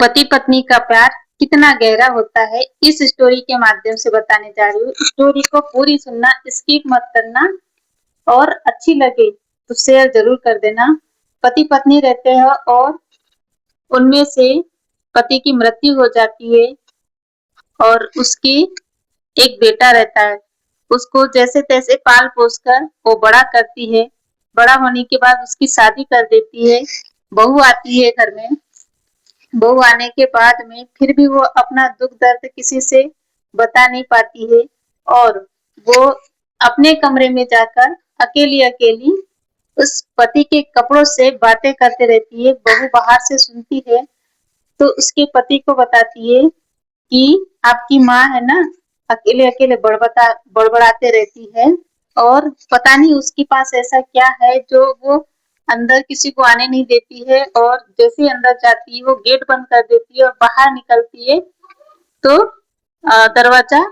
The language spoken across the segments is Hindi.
पति पत्नी का प्यार कितना गहरा होता है, इस स्टोरी के माध्यम से बताने जा रही हूँ। स्टोरी को पूरी सुनना, स्किप मत करना और अच्छी लगे तो शेयर जरूर कर देना। पति पत्नी रहते हैं और उनमें से पति की मृत्यु हो जाती है और उसकी एक बेटा रहता है। उसको जैसे तैसे पाल पोस कर वो बड़ा करती है। बड़ा होने के बाद उसकी शादी कर देती है। बहू आती है घर में। बहू आने के बाद में फिर भी वो अपना दुख दर्द किसी से बता नहीं पाती है और वो अपने कमरे में जाकर अकेली अकेली उस पति के कपड़ों से बातें करते रहती है। बहू बाहर से सुनती है तो उसके पति को बताती है कि आपकी माँ है ना, अकेले अकेले बड़बड़ाते रहती है और पता नहीं उसके पास ऐसा क्या है जो वो अंदर किसी को आने नहीं देती है, और जैसे ही अंदर जाती है वो गेट बंद कर देती है और बाहर निकलती है तो दरवाजा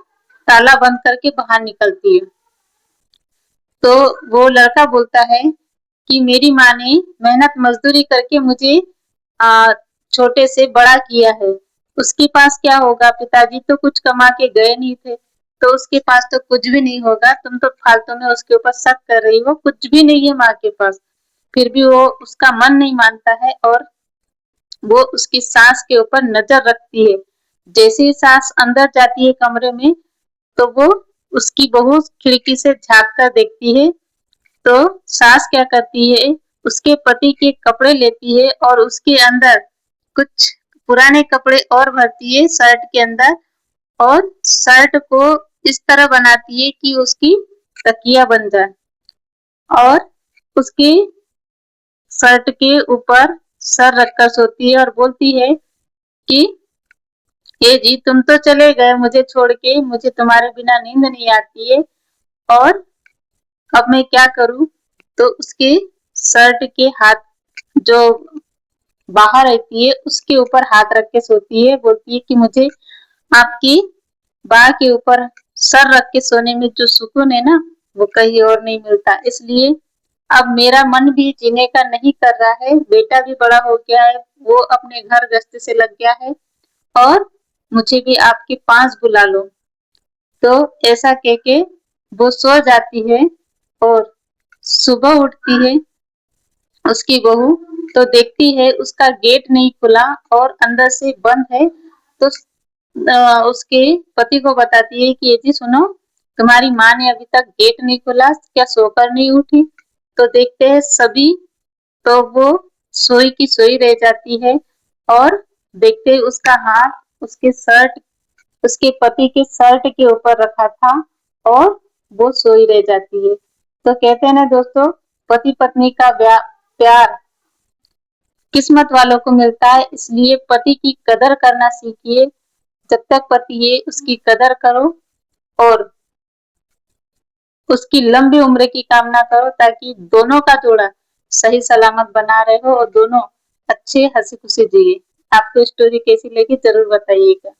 ताला बंद करके बाहर निकलती है। तो वो लड़का बोलता है कि मेरी माँ ने मेहनत मजदूरी करके मुझे छोटे से बड़ा किया है। उसके पास क्या होगा, पिताजी तो कुछ कमा के गए नहीं थे तो उसके पास तो कुछ भी नहीं होगा। तुम तो फालतू में उसके ऊपर शक कर रही हो, कुछ भी नहीं है माँ के पास। फिर भी वो उसका मन नहीं मानता है और वो उसकी सास के ऊपर नजर रखती है। जैसे ही सास अंदर जाती है कमरे में तो वो उसकी बहू खिड़की से झांक कर देखती है तो सास क्या करती है, उसके पति के कपड़े लेती है और उसके अंदर कुछ पुराने कपड़े और भरती है शर्ट के अंदर, और शर्ट को इस तरह बनाती है कि उसकी तकिया बन जाए और उसकी शर्ट के ऊपर सर रखकर सोती है और बोलती है कि ये जी तुम तो चले गए मुझे छोड़ के, मुझे तुम्हारे बिना नींद नहीं आती है और अब मैं क्या करूं। तो उसके शर्ट के हाथ जो बाहर रहती है उसके ऊपर हाथ रख के सोती है। बोलती है कि मुझे आपकी बाह के ऊपर सर रख के सोने में जो सुकून है ना, वो कहीं और नहीं मिलता। इसलिए अब मेरा मन भी जीने का नहीं कर रहा है। बेटा भी बड़ा हो गया है, वो अपने घर गृहस्थी से लग गया है और मुझे भी आपके पास बुला लो। तो ऐसा कह के वो सो जाती है और सुबह उठती है उसकी बहू तो देखती है उसका गेट नहीं खुला और अंदर से बंद है। तो उसके पति को बताती है कि ये जी सुनो, तुम्हारी माँ ने अभी तक गेट नहीं खोला, क्या सोकर नहीं उठी। तो देखते हैं सभी तो वो सोई की सोई रह जाती है और देखते ही उसका हाथ उसके पति के शर्ट के ऊपर रखा था और वो सोई रह जाती है। तो कहते हैं ना दोस्तों, पति पत्नी का प्यार किस्मत वालों को मिलता है, इसलिए पति की कदर करना सीखिए। जब तक पति है उसकी कदर करो और उसकी लंबी उम्र की कामना करो ताकि दोनों का जोड़ा सही सलामत बना रहे हो और दोनों अच्छे हंसी खुशी जिए। आपको स्टोरी कैसी लगी जरूर बताइएगा।